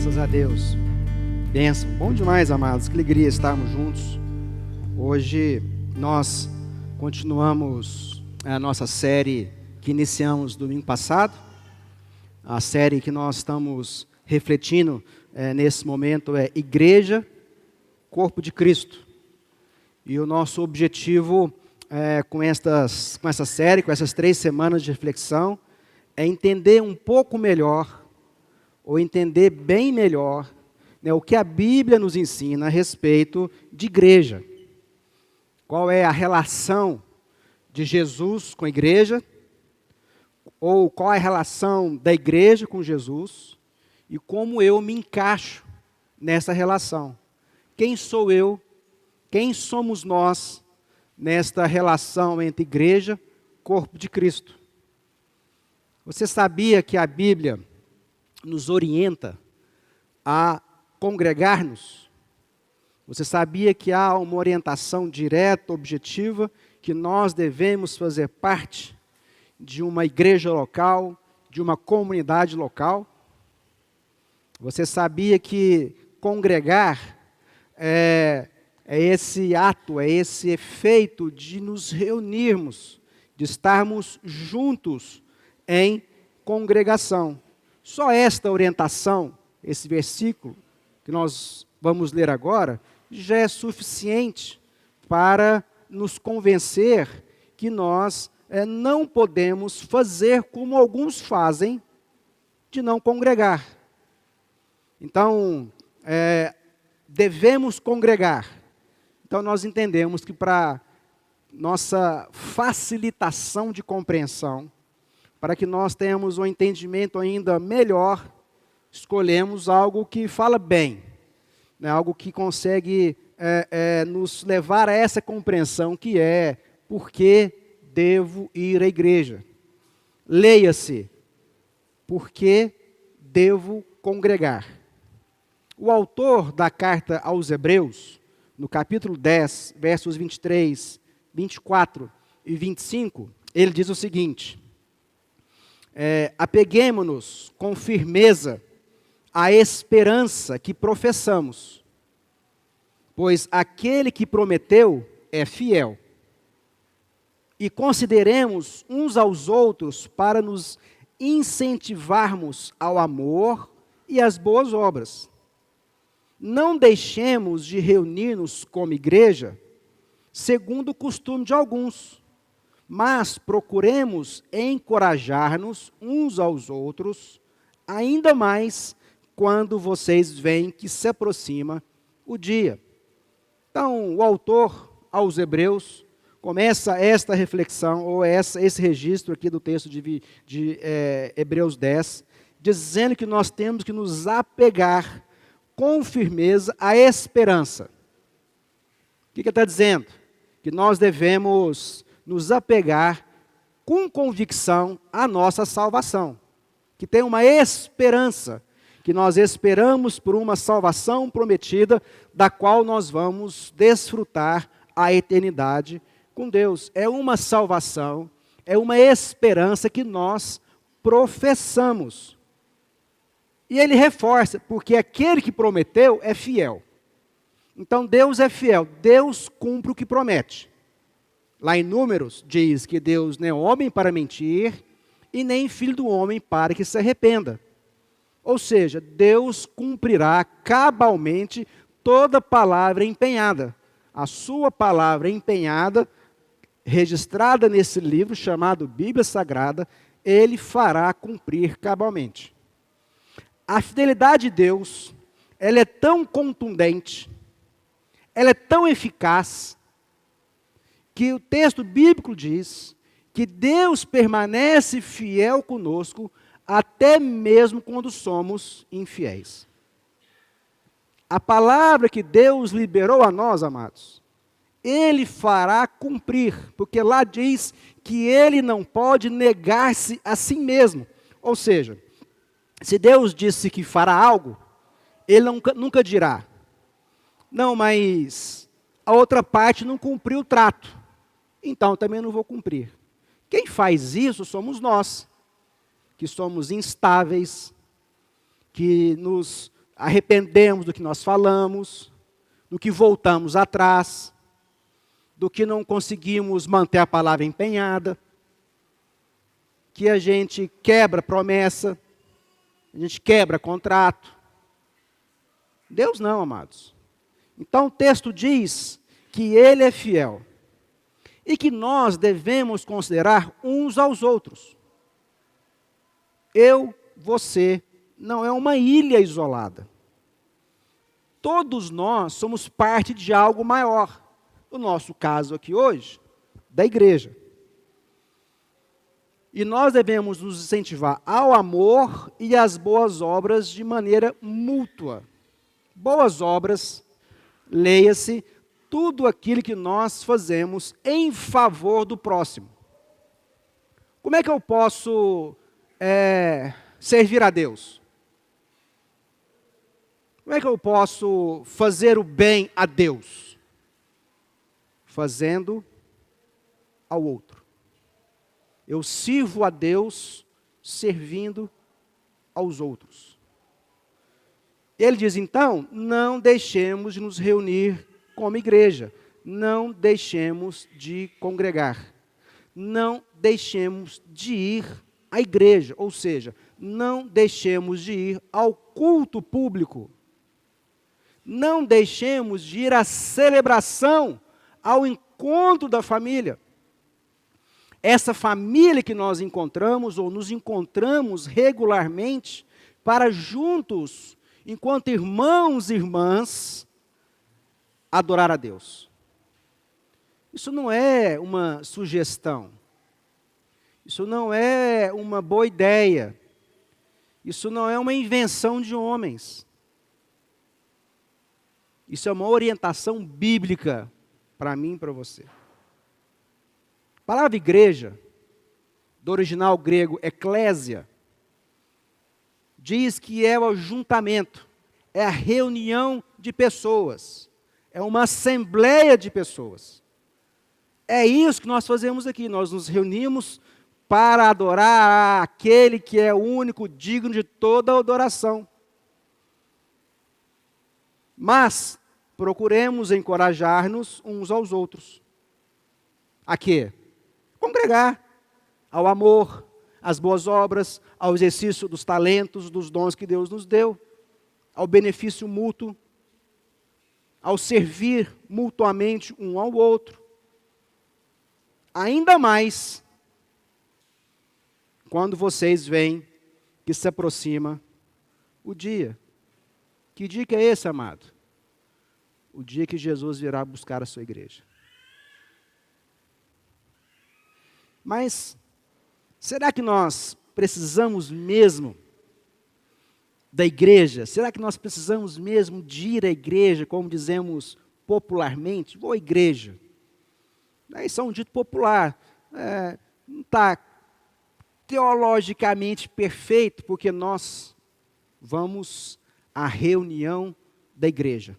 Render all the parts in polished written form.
Graças a Deus. Bênção. Bom demais, amados. Que alegria estarmos juntos. Hoje nós continuamos a nossa série que iniciamos domingo passado. A série que nós estamos refletindo nesse momento é Igreja, Corpo de Cristo. E o nosso objetivo com essa série, com essas 3 semanas de reflexão, é entender um pouco melhor, ou entender bem melhor, o que a Bíblia nos ensina a respeito de igreja. Qual é a relação de Jesus com a igreja, ou qual é a relação da igreja com Jesus, e como eu me encaixo nessa relação. Quem sou eu, quem somos nós nesta relação entre igreja e corpo de Cristo? Você sabia que a Bíblia nos orienta a congregar-nos? Você sabia que há uma orientação direta, objetiva, que nós devemos fazer parte de uma igreja local, de uma comunidade local? Você sabia que congregar é esse ato, é esse efeito de nos reunirmos, de estarmos juntos em congregação? Só esta orientação, esse versículo que nós vamos ler agora, já é suficiente para nos convencer que nós não podemos fazer como alguns fazem, de não congregar. Então, devemos congregar. Então, nós entendemos que para nossa facilitação de compreensão, para que nós tenhamos um entendimento ainda melhor, escolhemos algo que fala bem, algo que consegue nos levar a essa compreensão, que é: por que devo ir à igreja? Leia-se: por que devo congregar? O autor da carta aos Hebreus, no capítulo 10, versos 23, 24 e 25, ele diz o seguinte: apeguemo-nos com firmeza à esperança que professamos, pois aquele que prometeu é fiel. E consideremos uns aos outros para nos incentivarmos ao amor e às boas obras. Não deixemos de reunir-nos como igreja, segundo o costume de alguns, mas procuremos encorajar-nos uns aos outros, ainda mais quando vocês veem que se aproxima o dia. Então, o autor aos Hebreus começa esta reflexão, ou esse registro aqui do texto de Hebreus 10, dizendo que nós temos que nos apegar com firmeza à esperança. O que ele está dizendo? Que nós devemos nos apegar com convicção à nossa salvação, que tem uma esperança, que nós esperamos por uma salvação prometida, da qual nós vamos desfrutar a eternidade com Deus. É uma salvação, é uma esperança que nós professamos. E ele reforça: porque aquele que prometeu é fiel. Então Deus é fiel, Deus cumpre o que promete. Lá em Números diz que Deus não é homem para mentir, e nem filho do homem para que se arrependa. Ou seja, Deus cumprirá cabalmente toda palavra empenhada. A sua palavra empenhada, registrada nesse livro chamado Bíblia Sagrada, Ele fará cumprir cabalmente. A fidelidade de Deus, ela é tão contundente, ela é tão eficaz, que o texto bíblico diz que Deus permanece fiel conosco, até mesmo quando somos infiéis. A palavra que Deus liberou a nós, amados, Ele fará cumprir, porque lá diz que Ele não pode negar-se a si mesmo. Ou seja, se Deus disse que fará algo, Ele nunca dirá: não, mas a outra parte não cumpriu o trato, então também não vou cumprir. Quem faz isso somos nós, que somos instáveis, que nos arrependemos do que nós falamos, do que voltamos atrás, do que não conseguimos manter a palavra empenhada, que a gente quebra promessa, a gente quebra contrato. Deus não, amados. Então o texto diz que Ele é fiel e que nós devemos considerar uns aos outros. Eu, você, não é uma ilha isolada. Todos nós somos parte de algo maior. O nosso caso aqui hoje, da igreja. E nós devemos nos incentivar ao amor e às boas obras de maneira mútua. Boas obras, leia-se, tudo aquilo que nós fazemos em favor do próximo. Como é que eu posso servir a Deus? Como é que eu posso fazer o bem a Deus? Fazendo ao outro. Eu sirvo a Deus servindo aos outros. Ele diz então, não deixemos de nos reunir como igreja, não deixemos de congregar, não deixemos de ir à igreja, ou seja, não deixemos de ir ao culto público, não deixemos de ir à celebração, ao encontro da família. Essa família que nós encontramos, ou nos encontramos regularmente, para juntos, enquanto irmãos e irmãs, adorar a Deus. Isso não é uma sugestão. Isso não é uma boa ideia. Isso não é uma invenção de homens. Isso é uma orientação bíblica para mim e para você. A palavra igreja, do original grego eclésia, diz que é o ajuntamento, é a reunião de pessoas, é uma assembleia de pessoas. É isso que nós fazemos aqui, nós nos reunimos para adorar aquele que é o único digno de toda adoração. Mas procuremos encorajar-nos uns aos outros. A quê? Congregar ao amor, às boas obras, ao exercício dos talentos, dos dons que Deus nos deu, ao benefício mútuo, ao servir mutuamente um ao outro. Ainda mais quando vocês veem que se aproxima o dia. Que dia que é esse, amado? O dia que Jesus virá buscar a sua igreja. Mas será que nós precisamos mesmo da igreja? Será que nós precisamos mesmo de ir à igreja, como dizemos popularmente? Vou à igreja. Isso é um dito popular. Não está teologicamente perfeito, porque nós vamos à reunião da igreja.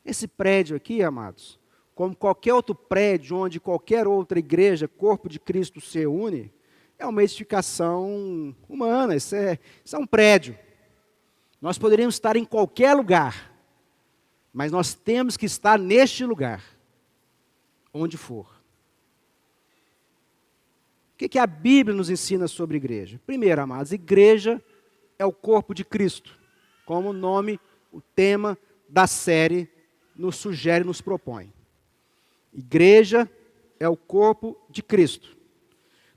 Esse prédio aqui, amados, como qualquer outro prédio onde qualquer outra igreja, corpo de Cristo, se reúne, é uma edificação humana, isso é um prédio. Nós poderíamos estar em qualquer lugar, mas nós temos que estar neste lugar, onde for. O que a Bíblia nos ensina sobre igreja? Primeiro, amados, igreja é o corpo de Cristo, como o nome, o tema da série nos sugere, nos propõe. Igreja é o corpo de Cristo.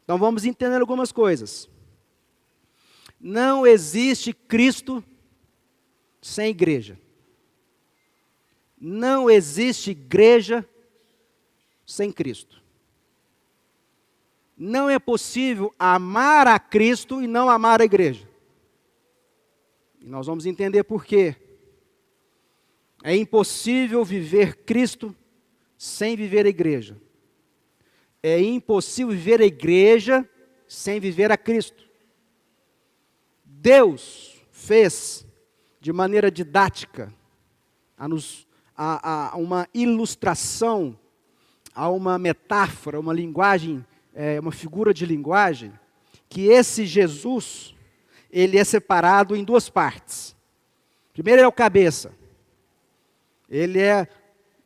Então vamos entender algumas coisas. Não existe Cristo sem igreja. Não existe igreja sem Cristo. Não é possível amar a Cristo e não amar a igreja. E nós vamos entender por quê. É impossível viver Cristo sem viver a igreja. É impossível viver a igreja sem viver a Cristo. Deus fez de maneira didática, a uma ilustração, a uma metáfora, uma linguagem, uma figura de linguagem, que esse Jesus, ele é separado em duas partes. Primeiro, ele é o cabeça.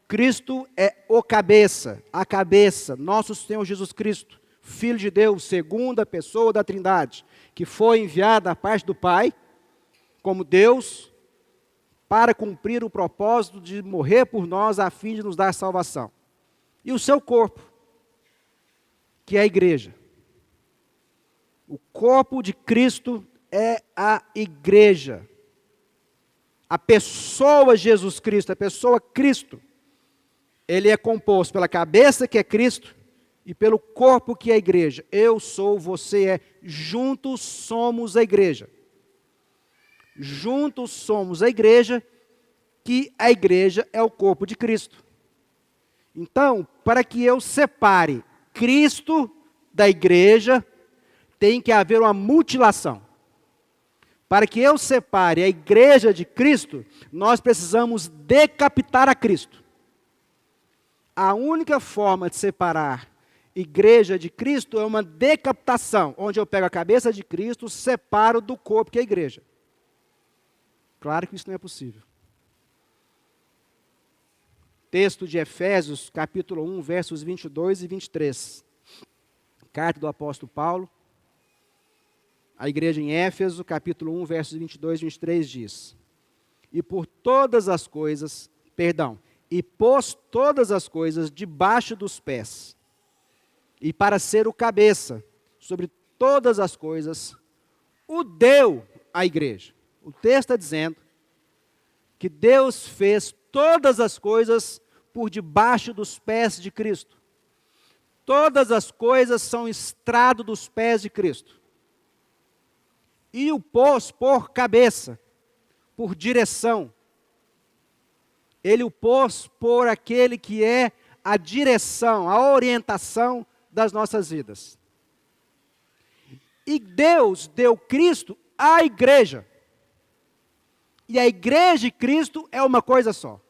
Cristo é o cabeça, a cabeça, nosso Senhor Jesus Cristo, Filho de Deus, segunda pessoa da Trindade, que foi enviado da parte do Pai, como Deus, para cumprir o propósito de morrer por nós, a fim de nos dar salvação. E o seu corpo, que é a igreja. O corpo de Cristo é a igreja. A pessoa Jesus Cristo, a pessoa Cristo, ele é composto pela cabeça, que é Cristo, e pelo corpo, que é a igreja. Eu sou, você é, juntos somos a igreja. Juntos somos a igreja, que a igreja é o corpo de Cristo. Então, para que eu separe Cristo da igreja, tem que haver uma mutilação. Para que eu separe a igreja de Cristo, nós precisamos decapitar a Cristo. A única forma de separar igreja de Cristo é uma decapitação, onde eu pego a cabeça de Cristo, separo do corpo, que é a igreja. Claro que isso não é possível. Texto de Efésios, capítulo 1, versos 22 e 23. Carta do apóstolo Paulo. A igreja em Éfeso, capítulo 1, versos 22 e 23 diz: e pôs todas as coisas debaixo dos pés, e para ser o cabeça sobre todas as coisas, o deu à igreja. O texto está dizendo que Deus fez todas as coisas por debaixo dos pés de Cristo. Todas as coisas são estrado dos pés de Cristo. E o pôs por cabeça, por direção. Ele o pôs por aquele que é a direção, a orientação das nossas vidas. E Deus deu Cristo à igreja. E a igreja e Cristo é uma coisa só.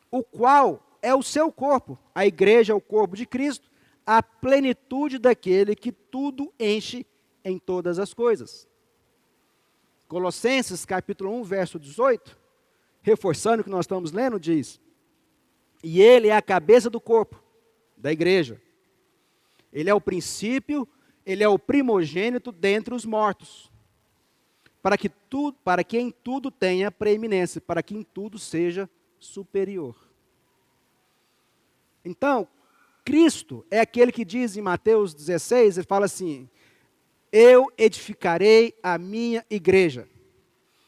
O qual é o seu corpo. A igreja é o corpo de Cristo, a plenitude daquele que tudo enche em todas as coisas. Colossenses capítulo 1, verso 18, reforçando o que nós estamos lendo, diz: e ele é a cabeça do corpo, da igreja. Ele é o princípio, ele é o primogênito dentre os mortos, para que em tudo tenha preeminência, para que em tudo seja superior. Então, Cristo é aquele que diz em Mateus 16, ele fala assim: eu edificarei a minha igreja,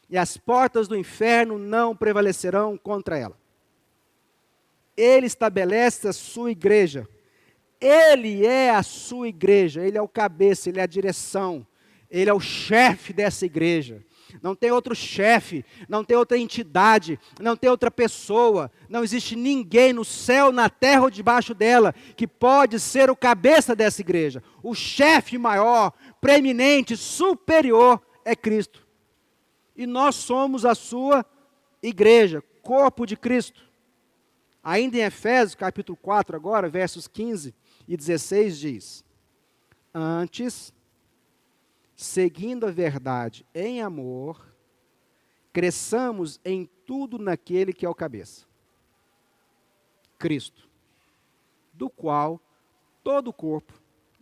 e as portas do inferno não prevalecerão contra ela. Ele estabelece a sua igreja. Ele é a sua igreja, ele é o cabeça, ele é a direção, ele é o chefe dessa igreja. Não tem outro chefe, não tem outra entidade, não tem outra pessoa, não existe ninguém no céu, na terra ou debaixo dela que pode ser o cabeça dessa igreja. O chefe maior, preeminente, superior é Cristo. E nós somos a sua igreja, corpo de Cristo. Ainda em Efésios, capítulo 4, agora, versos 15 e 16 diz: antes, seguindo a verdade em amor, cresçamos em tudo naquele que é o cabeça, Cristo, do qual todo o corpo,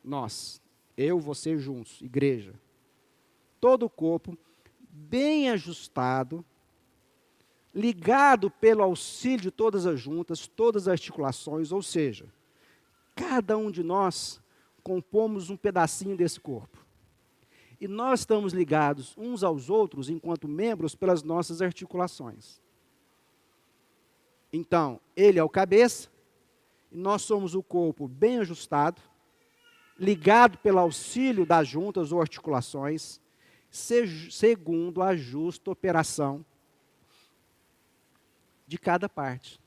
nós, eu, você juntos, igreja, todo o corpo, bem ajustado, ligado pelo auxílio de todas as juntas, todas as articulações, ou seja, cada um de nós compomos um pedacinho desse corpo. E nós estamos ligados uns aos outros, enquanto membros, pelas nossas articulações. Então, ele é o cabeça, e nós somos o corpo bem ajustado, ligado pelo auxílio das juntas ou articulações, segundo a justa operação de cada parte.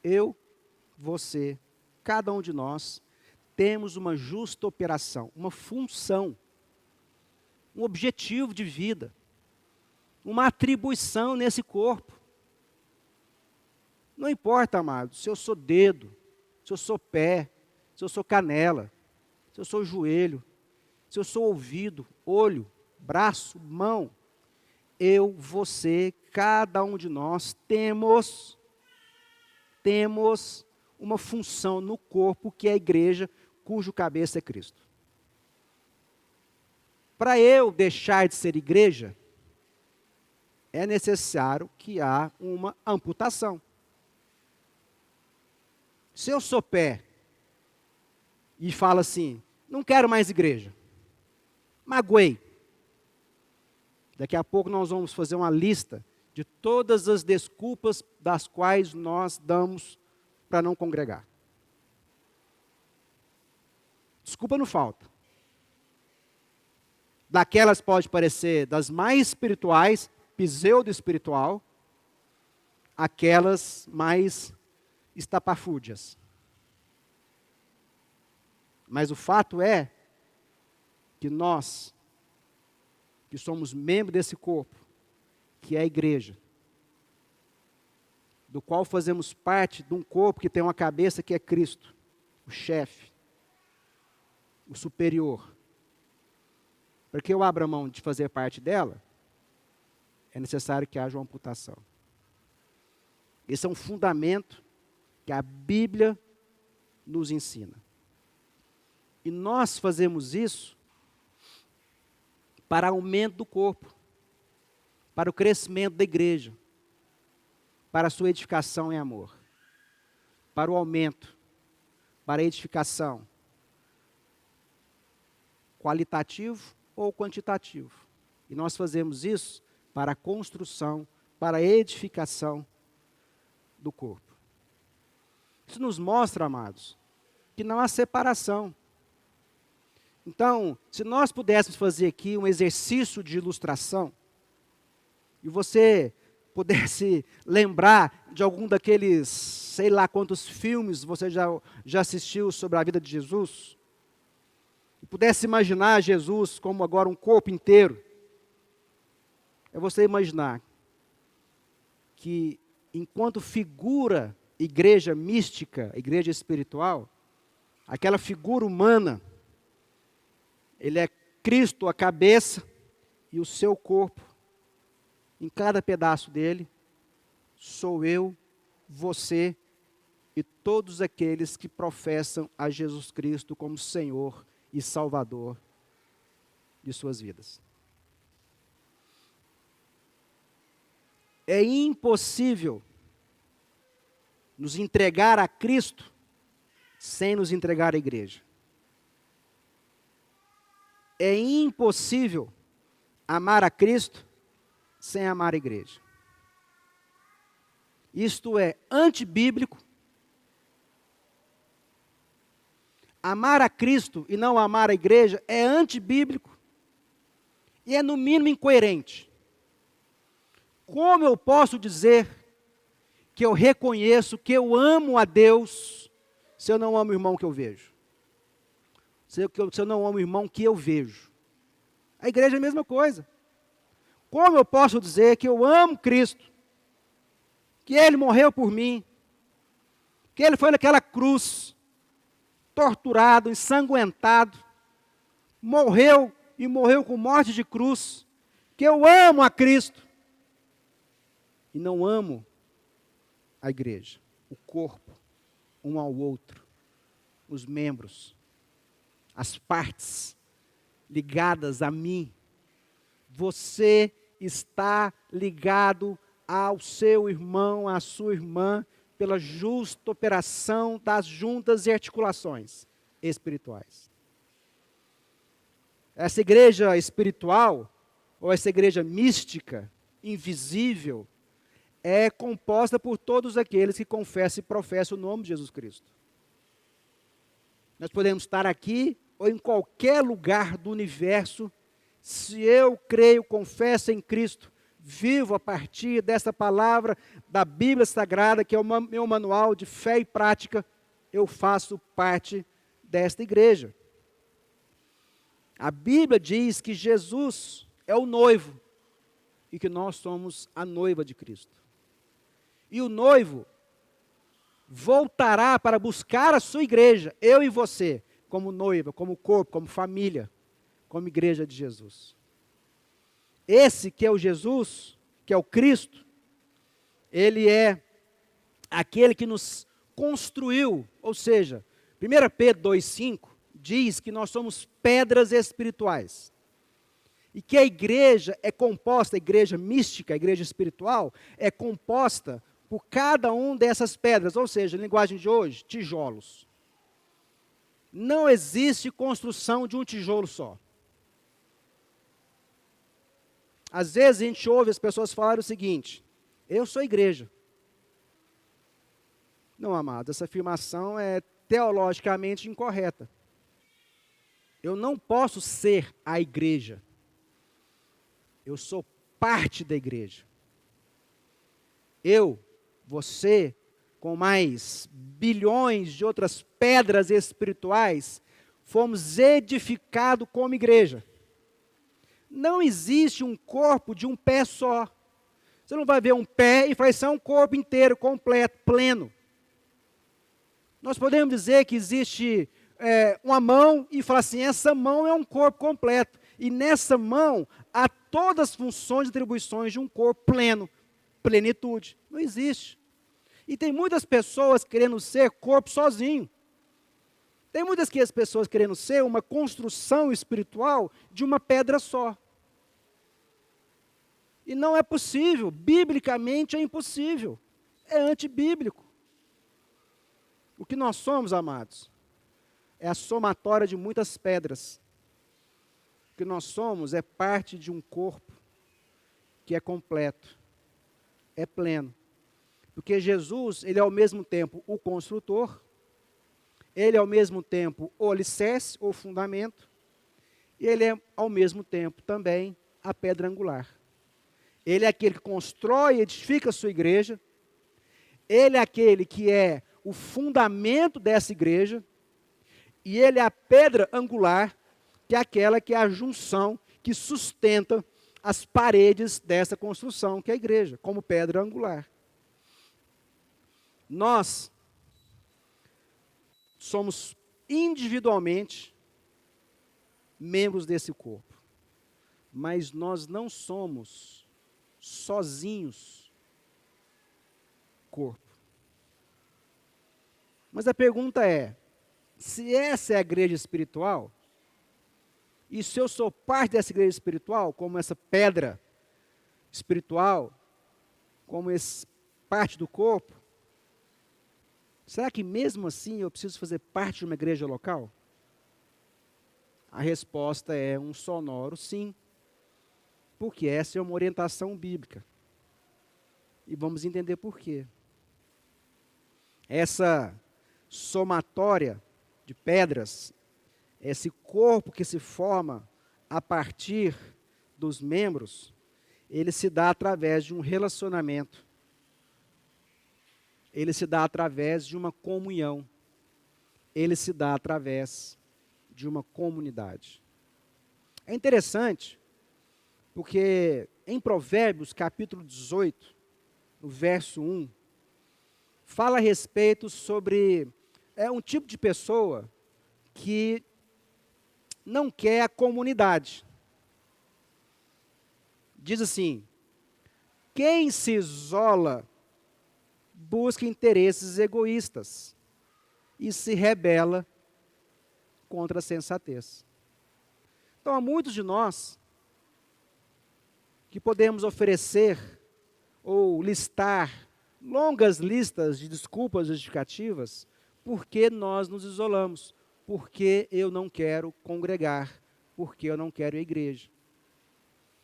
Eu, você, cada um de nós, temos uma justa operação, uma função, um objetivo de vida, uma atribuição nesse corpo. Não importa, amado, se eu sou dedo, se eu sou pé, se eu sou canela, se eu sou joelho, se eu sou ouvido, olho, braço, mão. eu, você, cada um de nós temos uma função no corpo que é a igreja, cujo cabeça é Cristo. Para eu deixar de ser igreja, é necessário que há uma amputação. Se eu sou pé e falo assim, não quero mais igreja, magoei. Daqui a pouco nós vamos fazer uma lista de todas as desculpas das quais nós damos para não congregar. Desculpa não falta. Daquelas pode parecer das mais espirituais, pseudo-espiritual, aquelas mais estapafúrdias. Mas o fato é que nós, que somos membros desse corpo, que é a igreja, do qual fazemos parte de um corpo que tem uma cabeça que é Cristo, o chefe, o superior. Para que eu abra mão de fazer parte dela, é necessário que haja uma amputação. Esse é um fundamento que a Bíblia nos ensina. E nós fazemos isso para aumento do corpo, para o crescimento da igreja, para a sua edificação em amor, para o aumento, para a edificação, qualitativo ou quantitativo. E nós fazemos isso para a construção, para a edificação do corpo. Isso nos mostra, amados, que não há separação. Então, se nós pudéssemos fazer aqui um exercício de ilustração, e você pudesse lembrar de algum daqueles, sei lá quantos filmes você já assistiu sobre a vida de Jesus, e pudesse imaginar Jesus como agora um corpo inteiro, é você imaginar que enquanto figura igreja mística, igreja espiritual, aquela figura humana, ele é Cristo, a cabeça, e o seu corpo, em cada pedaço dele, sou eu, você e todos aqueles que professam a Jesus Cristo como Senhor e Salvador de suas vidas. É impossível nos entregar a Cristo sem nos entregar à igreja. É impossível amar a Cristo sem amar a igreja. Isto é antibíblico. Amar a Cristo e não amar a igreja é antibíblico e é no mínimo incoerente. Como eu posso dizer que eu reconheço que eu amo a Deus se eu não amo o irmão que eu vejo? Se eu não amo o irmão que eu vejo? A igreja é a mesma coisa. Como eu posso dizer que eu amo Cristo, que Ele morreu por mim, que Ele foi naquela cruz, torturado, ensanguentado, morreu e morreu com morte de cruz, que eu amo a Cristo, e não amo a igreja, o corpo, um ao outro, os membros, as partes ligadas a mim. Você está ligado ao seu irmão, à sua irmã, pela justa operação das juntas e articulações espirituais. Essa igreja espiritual, ou essa igreja mística, invisível, é composta por todos aqueles que confessam e professam o nome de Jesus Cristo. Nós podemos estar aqui ou em qualquer lugar do universo. Se eu creio, confesso em Cristo, vivo a partir dessa palavra da Bíblia Sagrada, que é o meu manual de fé e prática, eu faço parte desta igreja. A Bíblia diz que Jesus é o noivo e que nós somos a noiva de Cristo. E o noivo voltará para buscar a sua igreja, eu e você, como noiva, como corpo, como família, como igreja de Jesus. Esse que é o Jesus, que é o Cristo, ele é aquele que nos construiu, ou seja, 1 Pedro 2,5 diz que nós somos pedras espirituais. E que a igreja é composta, a igreja mística, a igreja espiritual, é composta por cada um dessas pedras, ou seja, em linguagem de hoje, tijolos. Não existe construção de um tijolo só. Às vezes a gente ouve as pessoas falarem o seguinte: eu sou igreja. Não, amado, essa afirmação é teologicamente incorreta. Eu não posso ser a igreja. Eu sou parte da igreja. Eu, você, com mais bilhões de outras pedras espirituais, fomos edificados como igreja. Não existe um corpo de um pé só. Você não vai ver um pé e falar, isso é um corpo inteiro, completo, pleno. Nós podemos dizer que existe uma mão e falar assim, essa mão é um corpo completo. E nessa mão há todas as funções e atribuições de um corpo pleno, plenitude. Não existe. E tem muitas pessoas querendo ser corpo sozinho. Tem muitas pessoas querendo ser uma construção espiritual de uma pedra só. E não é possível, biblicamente é impossível. É antibíblico. O que nós somos, amados, é a somatória de muitas pedras. O que nós somos é parte de um corpo que é completo, é pleno. Porque Jesus, ele é ao mesmo tempo o construtor, ele é ao mesmo tempo o alicerce, o fundamento, e ele é ao mesmo tempo também a pedra angular. Ele é aquele que constrói e edifica a sua igreja, ele é aquele que é o fundamento dessa igreja, e ele é a pedra angular, que é aquela que é a junção que sustenta as paredes dessa construção, que é a igreja, como pedra angular. Nós somos individualmente membros desse corpo, mas nós não somos sozinhos corpo. Mas a pergunta é, se essa é a igreja espiritual, e se eu sou parte dessa igreja espiritual, como essa pedra espiritual, como parte do corpo, será que mesmo assim eu preciso fazer parte de uma igreja local? A resposta é um sonoro sim, porque essa é uma orientação bíblica. E vamos entender por quê. Essa somatória de pedras, esse corpo que se forma a partir dos membros, ele se dá através de um relacionamento. Ele se dá através de uma comunhão. Ele se dá através de uma comunidade. É interessante, porque em Provérbios, capítulo 18, no verso 1, fala a respeito sobre um tipo de pessoa que não quer a comunidade. Diz assim, quem se isola busca interesses egoístas e se rebela contra a sensatez. Então, há muitos de nós que podemos oferecer ou listar longas listas de desculpas justificativas porque nós nos isolamos, porque eu não quero congregar, porque eu não quero ir à igreja.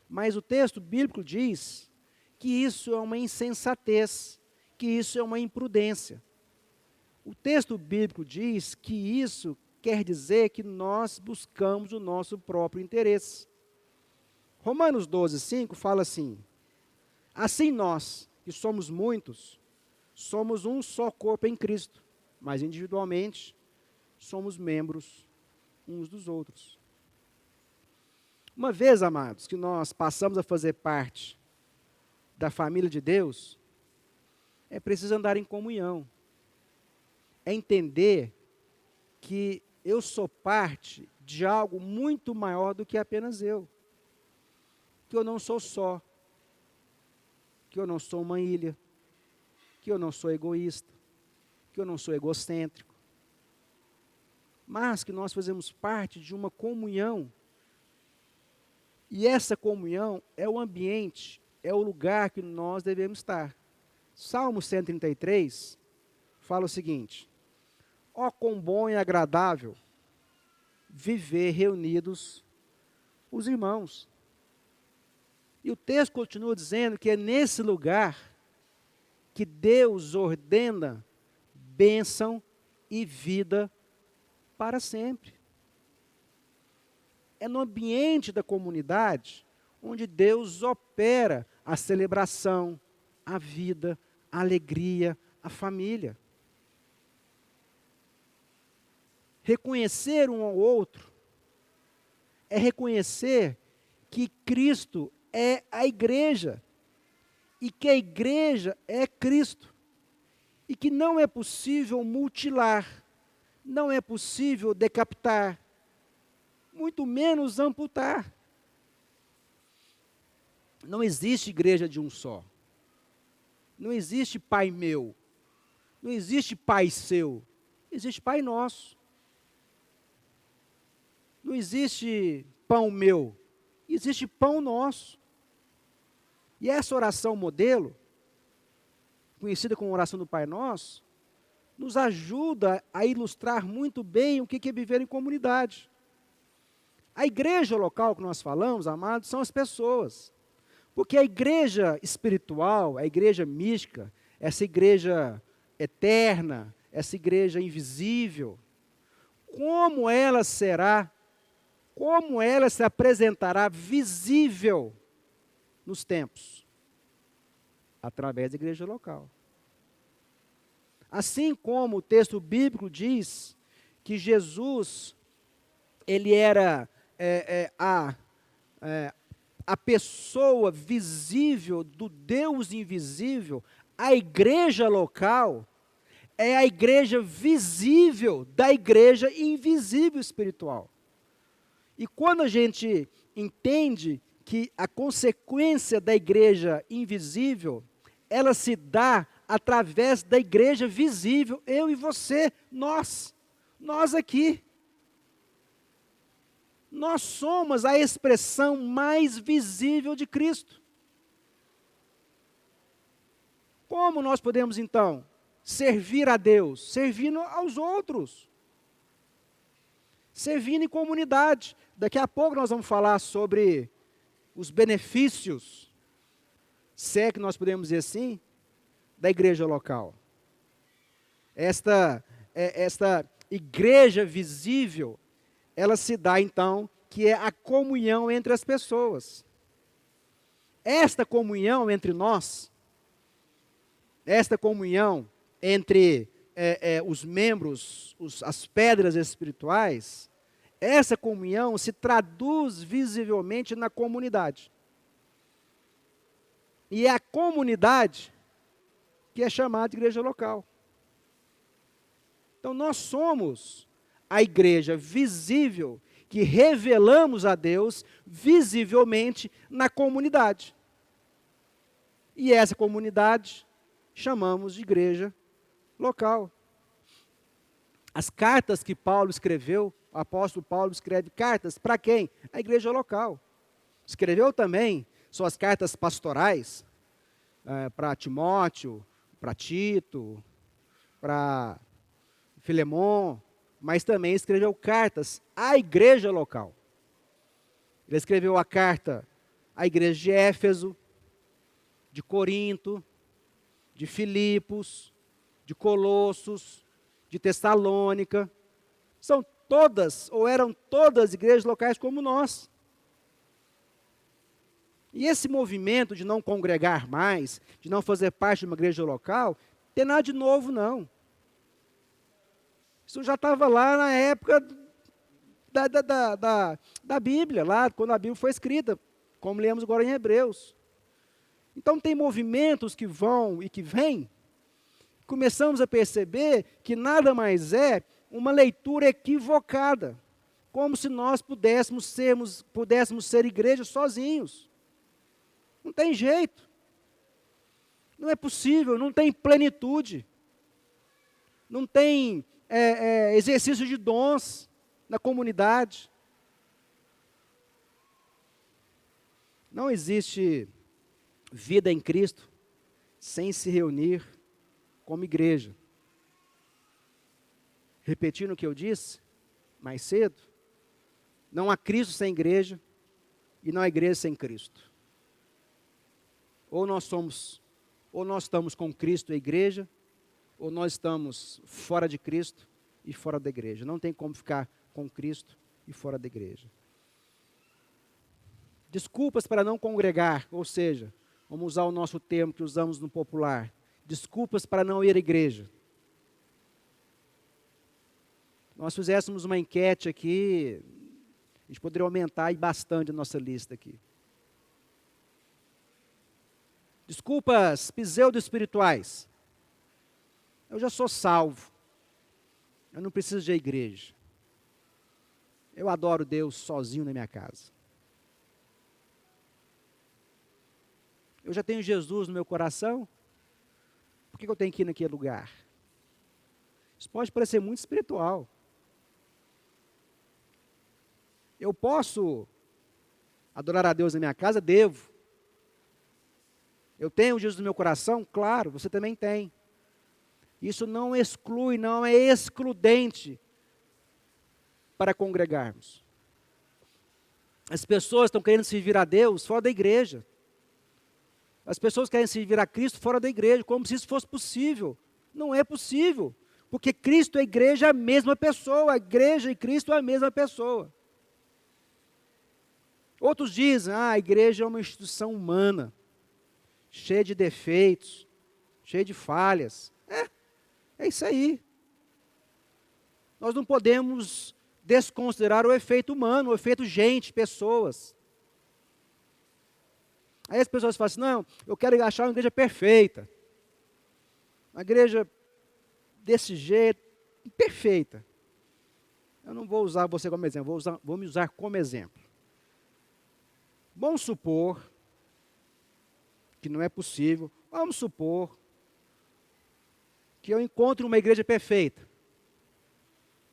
Mas o texto bíblico diz que isso é uma insensatez, que isso é uma imprudência. O texto bíblico diz que isso quer dizer que nós buscamos o nosso próprio interesse. Romanos 12:5 fala assim, assim nós, que somos muitos, somos um só corpo em Cristo, mas individualmente somos membros uns dos outros. Uma vez, amados, que nós passamos a fazer parte da família de Deus, é preciso andar em comunhão. É entender que eu sou parte de algo muito maior do que apenas eu. que eu não sou só, que eu não sou uma ilha, que eu não sou egoísta, que eu não sou egocêntrico, mas que nós fazemos parte de uma comunhão. E essa comunhão é o ambiente, é o lugar que nós devemos estar. Salmo 133 fala o seguinte: ó, quão bom e agradável viver reunidos os irmãos. E o texto continua dizendo que é nesse lugar que Deus ordena bênção e vida para sempre. É no ambiente da comunidade onde Deus opera a celebração, a vida, a alegria, a família. Reconhecer um ao outro é reconhecer que Cristo é a igreja e que a igreja é Cristo e que não é possível mutilar, não é possível decapitar, muito menos amputar. Não existe igreja de um só. Não existe pai meu. Não existe pai seu. Existe pai nosso. Não existe pão meu. Existe pão nosso. E essa oração modelo, conhecida como oração do Pai Nosso, nos ajuda a ilustrar muito bem o que é viver em comunidade. A igreja local que nós falamos, amados, são as pessoas. Porque a igreja espiritual, a igreja mística, essa igreja eterna, essa igreja invisível, como ela se apresentará visível nos tempos? Através da igreja local. Assim como o texto bíblico diz que Jesus, ele era a pessoa visível do Deus invisível, a igreja local é a igreja visível da igreja invisível espiritual. E quando a gente entende que a consequência da igreja invisível, ela se dá através da igreja visível, eu e você, nós aqui. Nós somos a expressão mais visível de Cristo. Como nós podemos, então, servir a Deus? Servindo aos outros. Servindo em comunidade. Daqui a pouco nós vamos falar sobre os benefícios, se é que nós podemos dizer assim, da igreja local. Esta igreja visível, ela se dá, então, que é a comunhão entre as pessoas. Esta comunhão entre nós, esta comunhão entre os membros, as pedras espirituais, essa comunhão se traduz visivelmente na comunidade. E é a comunidade que é chamada de igreja local. Então, nós somos a igreja visível que revelamos a Deus visivelmente na comunidade. E essa comunidade chamamos de igreja local. As cartas que Paulo escreveu, o apóstolo Paulo escreve cartas para quem? A igreja local. Escreveu também suas cartas pastorais para Timóteo, para Tito, para Filemon, mas também escreveu cartas à igreja local. Ele escreveu a carta à igreja de Éfeso, de Corinto, de Filipos, de Colossos, de Tessalônica. São todas, ou eram todas igrejas locais como nós. E esse movimento de não congregar mais, de não fazer parte de uma igreja local, não tem nada de novo, não. Isso já estava lá na época da Bíblia, lá quando a Bíblia foi escrita, como lemos agora em Hebreus. Então tem movimentos que vão e que vêm. Começamos a perceber que nada mais é uma leitura equivocada, como se nós pudéssemos ser igreja sozinhos. Não tem jeito. Não é possível, não tem plenitude. Não tem exercício de dons na comunidade. Não existe vida em Cristo sem se reunir como igreja. Repetindo o que eu disse mais cedo, não há Cristo sem igreja e não há igreja sem Cristo. Ou nós estamos com Cristo e a igreja, ou nós estamos fora de Cristo e fora da igreja. Não tem como ficar com Cristo e fora da igreja. Desculpas para não congregar, ou seja, vamos usar o nosso termo que usamos no popular, desculpas para não ir à igreja. Nós fizéssemos uma enquete aqui, a gente poderia aumentar bastante a nossa lista aqui. Desculpas pseudo-espirituais. Eu já sou salvo. Eu não preciso de igreja. Eu adoro Deus sozinho na minha casa. Eu já tenho Jesus no meu coração. Por que eu tenho que ir naquele lugar? Isso pode parecer muito espiritual. Eu posso adorar a Deus na minha casa? Devo. Eu tenho Jesus no meu coração? Claro, você também tem. Isso não exclui, não é excludente para congregarmos. As pessoas estão querendo servir a Deus fora da igreja. As pessoas querem servir a Cristo fora da igreja, como se isso fosse possível. Não é possível, porque Cristo e a igreja é a mesma pessoa, a igreja e Cristo é a mesma pessoa. Outros dizem, a igreja é uma instituição humana, cheia de defeitos, cheia de falhas. É isso aí. Nós não podemos desconsiderar o efeito humano, o efeito gente, pessoas. Aí as pessoas falam assim, não, eu quero achar uma igreja perfeita. Uma igreja desse jeito, perfeita. Eu não vou usar você como exemplo, vou me usar como exemplo. Vamos supor que não é possível, vamos supor que eu encontre uma igreja perfeita.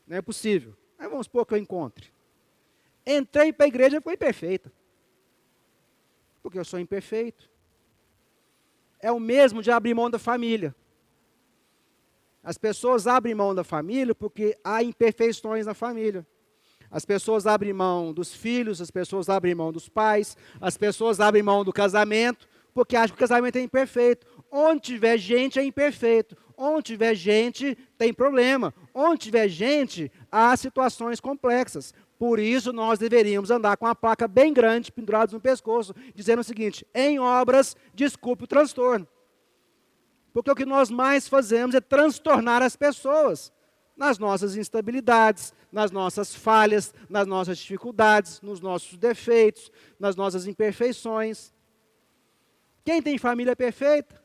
Não é possível. Mas vamos supor que eu encontre. Entrei para a igreja e foi perfeita. Porque eu sou imperfeito. É o mesmo de abrir mão da família. As pessoas abrem mão da família porque há imperfeições na família. As pessoas abrem mão dos filhos, as pessoas abrem mão dos pais, as pessoas abrem mão do casamento, porque acham que o casamento é imperfeito. Onde tiver gente é imperfeito. Onde tiver gente tem problema. Onde tiver gente há situações complexas. Por isso nós deveríamos andar com uma placa bem grande pendurada no pescoço, dizendo o seguinte, em obras, desculpe o transtorno. Porque o que nós mais fazemos é transtornar as pessoas nas nossas instabilidades, nas nossas falhas, nas nossas dificuldades, nos nossos defeitos, nas nossas imperfeições. Quem tem família perfeita?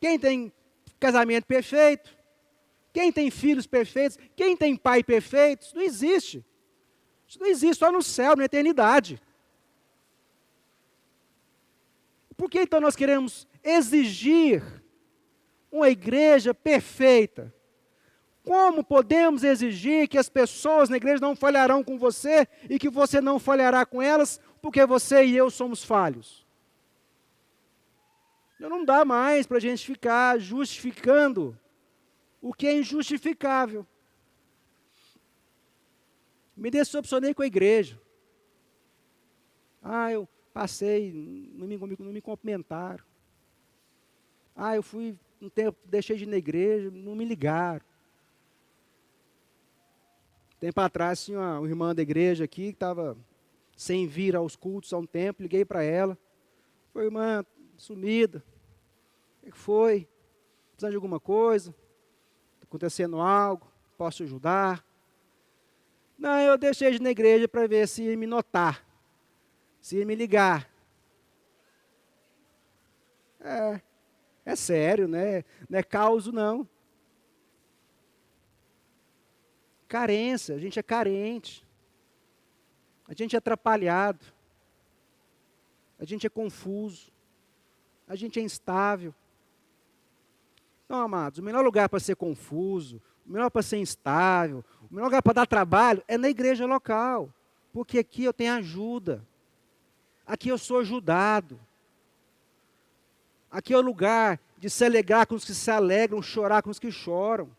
Quem tem casamento perfeito? Quem tem filhos perfeitos? Quem tem pai perfeito? Isso não existe. Isso não existe só no céu, na eternidade. Por que então nós queremos exigir uma igreja perfeita? Como podemos exigir que as pessoas na igreja não falharão com você e que você não falhará com elas, porque você e eu somos falhos? Não dá mais para a gente ficar justificando o que é injustificável. Me decepcionei com a igreja. Eu passei, não me cumprimentaram. Eu fui um tempo, deixei de ir na igreja, não me ligaram. Tempo atrás tinha uma irmã da igreja aqui que estava sem vir aos cultos há um tempo, liguei para ela. Foi, irmã, sumida. O que foi? Precisando de alguma coisa? Está acontecendo algo? Posso te ajudar? Não, eu deixei de ir na igreja para ver se ia me notar, se ia me ligar. É sério, né? Não é causo, não. Carência, a gente é carente. A gente é atrapalhado. a gente é confuso, a gente é instável. Então, amados, o melhor lugar para ser confuso, o melhor para ser instável, o melhor lugar para dar trabalho é na igreja local, porque aqui eu tenho ajuda, aqui eu sou ajudado, aqui é o lugar de se alegrar com os que se alegram, chorar com os que choram.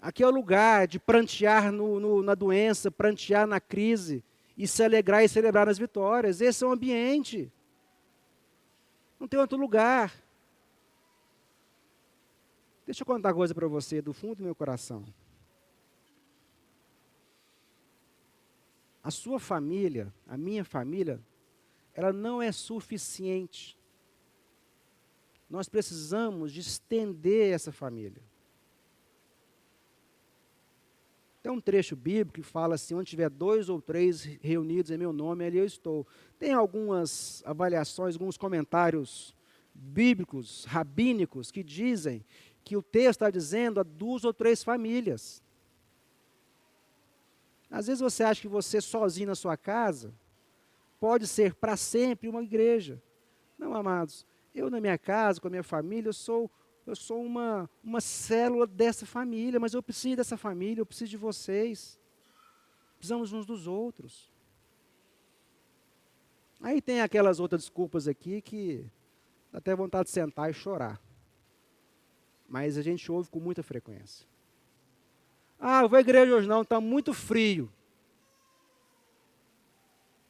Aqui é o lugar de prantear na doença, prantear na crise, e se alegrar e celebrar nas vitórias. Esse é o ambiente. Não tem outro lugar. Deixa eu contar uma coisa para você, do fundo do meu coração. A sua família, a minha família, ela não é suficiente. Nós precisamos de estender essa família. Tem um trecho bíblico que fala assim, onde tiver 2 ou 3 reunidos em meu nome, ali eu estou. Tem algumas avaliações, alguns comentários bíblicos, rabínicos, que dizem que o texto está dizendo a 2 ou 3 famílias. Às vezes você acha que você sozinho na sua casa pode ser para sempre uma igreja. Não, amados, eu na minha casa, com a minha família, eu sou uma célula dessa família, mas eu preciso dessa família, eu preciso de vocês. Precisamos uns dos outros. Aí tem aquelas outras desculpas aqui que dá até vontade de sentar e chorar. Mas a gente ouve com muita frequência. Ah, eu vou à igreja hoje não, está muito frio.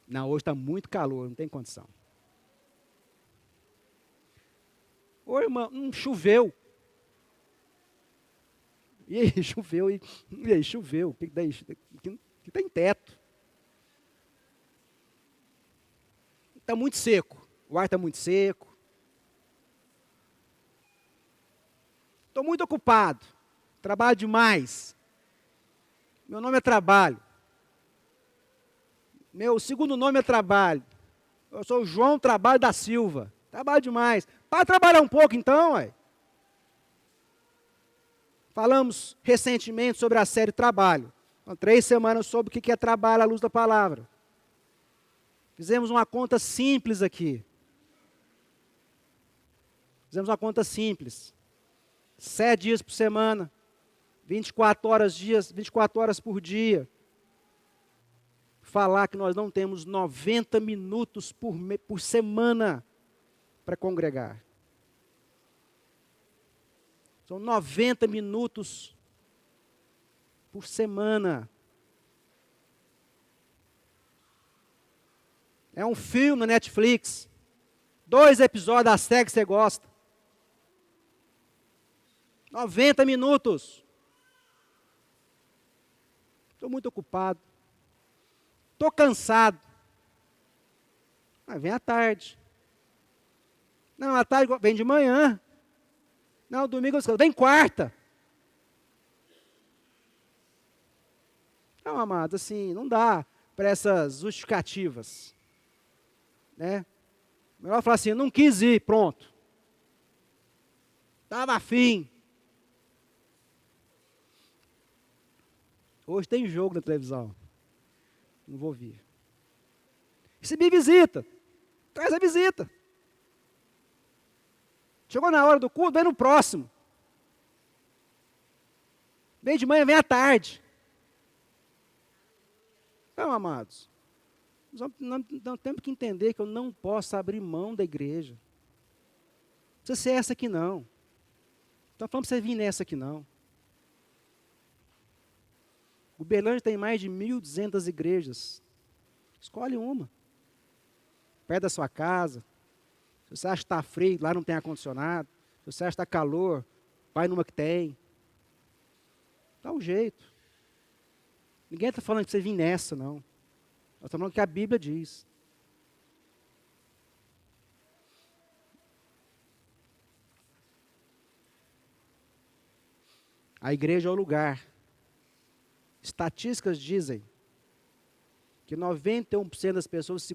Não, hoje está muito calor, não tem condição. Oi, irmão, choveu. E aí, choveu, e aí, choveu. Que daí? Que tem teto. Está muito seco. O ar está muito seco. Estou muito ocupado. Trabalho demais. Meu nome é trabalho. Meu segundo nome é trabalho. Eu sou o João Trabalho da Silva. Trabalho demais. Para trabalhar um pouco então, ué. Falamos recentemente sobre a série Trabalho. Há 3 semanas sobre o que é trabalho à luz da palavra. Fizemos uma conta simples aqui. Fizemos uma conta simples. 7 dias por semana. 24 horas por dia. Falar que nós não temos 90 minutos por semana para congregar. São 90 minutos por semana. É um filme na Netflix. 2 episódios da série que você gosta. 90 minutos. Estou muito ocupado. Estou cansado. Mas vem à tarde. Não, à tarde vem de manhã. Não, domingo eu descanso. Vem quarta. Não, amado, assim, não dá para essas justificativas. Né? Melhor falar assim, não quis ir, pronto. Estava afim. Hoje tem jogo na televisão. Não vou vir. Recebi visita. Traz a visita. Chegou na hora do culto, vem no próximo. Vem de manhã, vem à tarde. Então, amados, nós temos que entender que eu não posso abrir mão da igreja. Não precisa ser essa aqui não. Então, falando para você vir nessa aqui não. O Uberlândia tem mais de 1.200 igrejas. Escolhe uma. Perto da sua casa. Se você acha que está frio, lá não tem ar-condicionado. Se você acha que está calor, vai numa que tem. Dá um jeito. Ninguém está falando que você vir nessa, não. Nós estamos falando que a Bíblia diz. A igreja é o lugar. Estatísticas dizem que 91% das pessoas se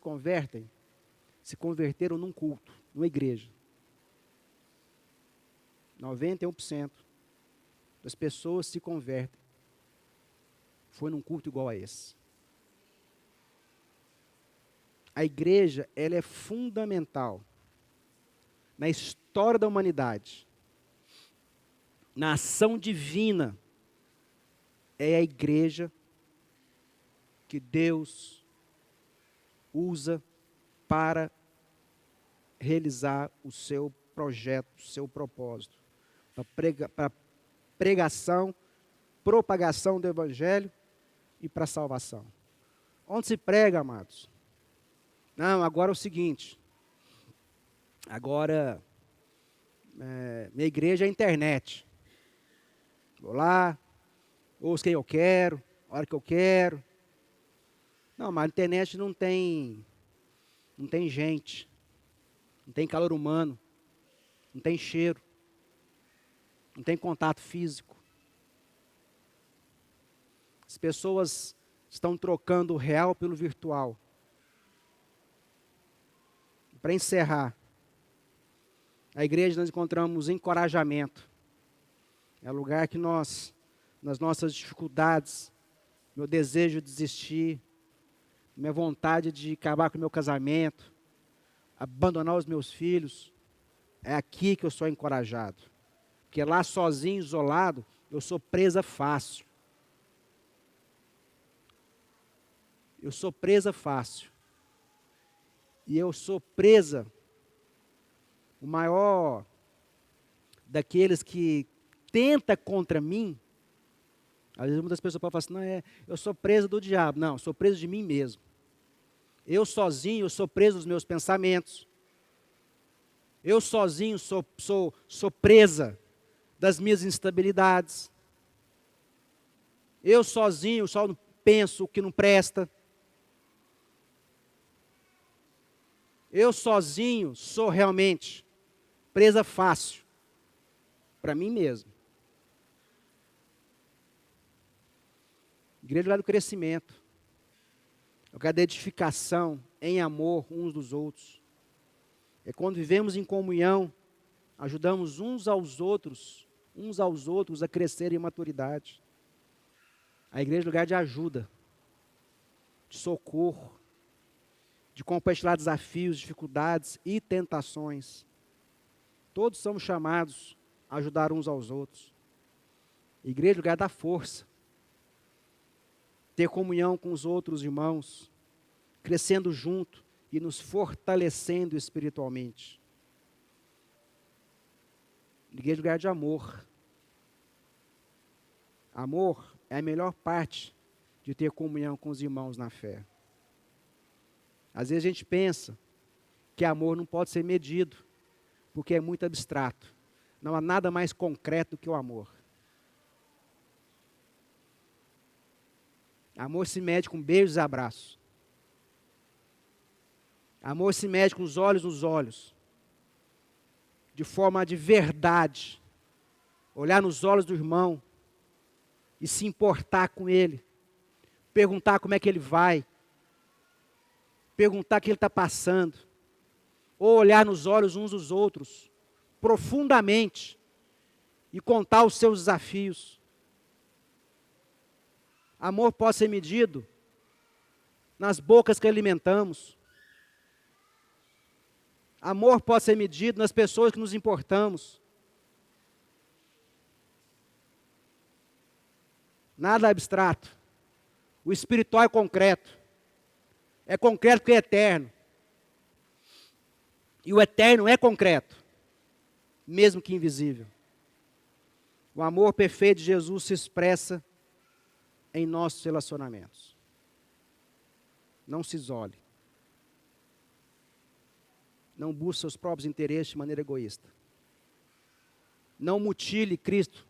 converteram num culto, numa igreja. 91% das pessoas se convertem. Foi num culto igual a esse. A igreja, ela é fundamental na história da humanidade, na ação divina. É a igreja que Deus usa para realizar o seu projeto, o seu propósito, para pregação, propagação do Evangelho e para salvação. Onde se prega, amados? Não, agora é o seguinte, agora minha igreja é a internet. Vou lá, ouço quem eu quero, a hora que eu quero. Não, mas a internet não tem gente, não tem calor humano, não tem cheiro, não tem contato físico. As pessoas estão trocando o real pelo virtual. Para encerrar, a igreja nós encontramos encorajamento. É o lugar que nós, nas nossas dificuldades, meu desejo de desistir, minha vontade de acabar com o meu casamento, abandonar os meus filhos, é aqui que eu sou encorajado. Porque lá sozinho, isolado, eu sou presa fácil. Eu sou presa fácil. E eu sou presa, o maior daqueles que tenta contra mim. Às vezes muitas pessoas podem falar assim, não, eu sou preso do diabo. Não, eu sou preso de mim mesmo. Eu sozinho, eu sou preso dos meus pensamentos. Eu sozinho sou presa das minhas instabilidades. Eu sozinho só penso o que não presta. Eu sozinho sou realmente presa fácil para mim mesmo. Igreja é lugar do crescimento, é lugar da edificação em amor uns dos outros. É quando vivemos em comunhão, ajudamos uns aos outros a crescerem em maturidade. A igreja é lugar de ajuda, de socorro, de compartilhar desafios, dificuldades e tentações. Todos somos chamados a ajudar uns aos outros. Igreja é lugar da força. Ter comunhão com os outros irmãos, crescendo junto e nos fortalecendo espiritualmente. Igreja é lugar de amor. Amor é a melhor parte de ter comunhão com os irmãos na fé. Às vezes a gente pensa que amor não pode ser medido, porque é muito abstrato. Não há nada mais concreto que o amor. Amor se mede com beijos e abraços. Amor se mede com os olhos nos olhos. De forma de verdade. Olhar nos olhos do irmão e se importar com ele. Perguntar como é que ele vai. Perguntar o que ele está passando. Ou olhar nos olhos uns dos outros, profundamente, e contar os seus desafios. Amor pode ser medido nas bocas que alimentamos. Amor pode ser medido nas pessoas que nos importamos. Nada abstrato. O espiritual é concreto. É concreto porque é eterno. E o eterno é concreto, mesmo que invisível. O amor perfeito de Jesus se expressa em nossos relacionamentos. Não se isole. Não busque seus próprios interesses de maneira egoísta. Não mutile Cristo.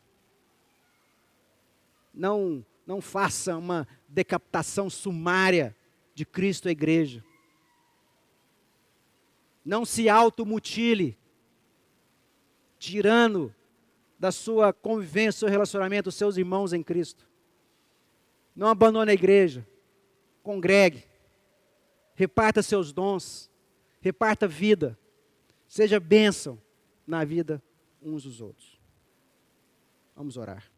Não faça uma decapitação sumária de Cristo à igreja. Não se automutile, tirando da sua convivência, seu relacionamento, os seus irmãos em Cristo. Não abandone a igreja. Congregue. Reparta seus dons. Reparta vida. Seja bênção na vida uns dos outros. Vamos orar.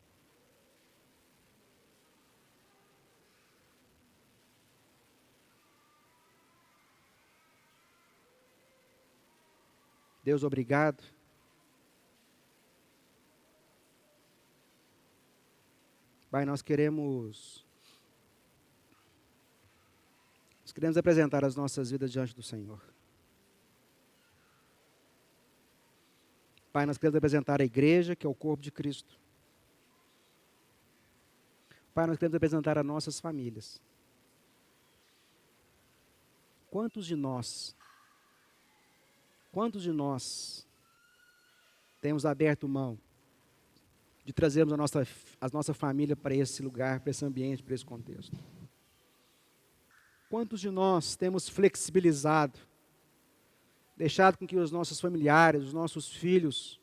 Deus, obrigado. Pai, nós queremos apresentar as nossas vidas diante do Senhor. Pai, nós queremos apresentar a igreja, que é o corpo de Cristo. Pai, nós queremos apresentar as nossas famílias. Quantos de nós temos aberto mão de trazermos a nossa família para esse lugar, para esse ambiente, para esse contexto? Quantos de nós temos flexibilizado, deixado com que os nossos familiares, os nossos filhos,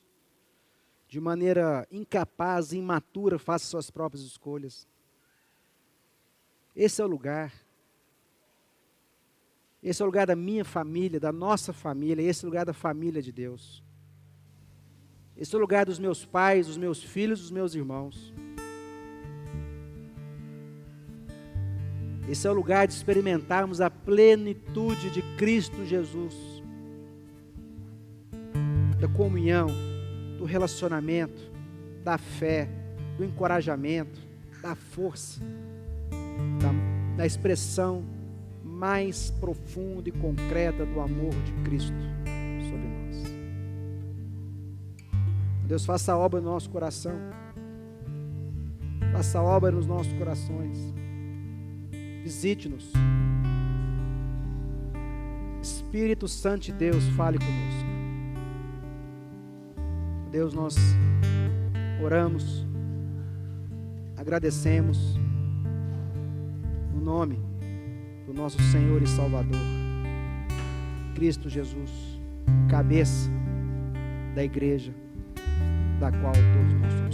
de maneira incapaz e imatura, façam suas próprias escolhas? Esse é o lugar. Esse é o lugar da minha família, da nossa família, esse é o lugar da família de Deus. Esse é o lugar dos meus pais, dos meus filhos, dos meus irmãos. Esse é o lugar de experimentarmos a plenitude de Cristo Jesus, da comunhão, do relacionamento, da fé, do encorajamento, da força, da expressão mais profunda e concreta do amor de Cristo sobre nós. Deus, faça a obra no nosso coração, faça a obra nos nossos corações, visite-nos. Espírito Santo de Deus, fale conosco. Deus, nós oramos, agradecemos, no nome do nosso Senhor e Salvador, Cristo Jesus, cabeça da igreja, da qual todos nós somos.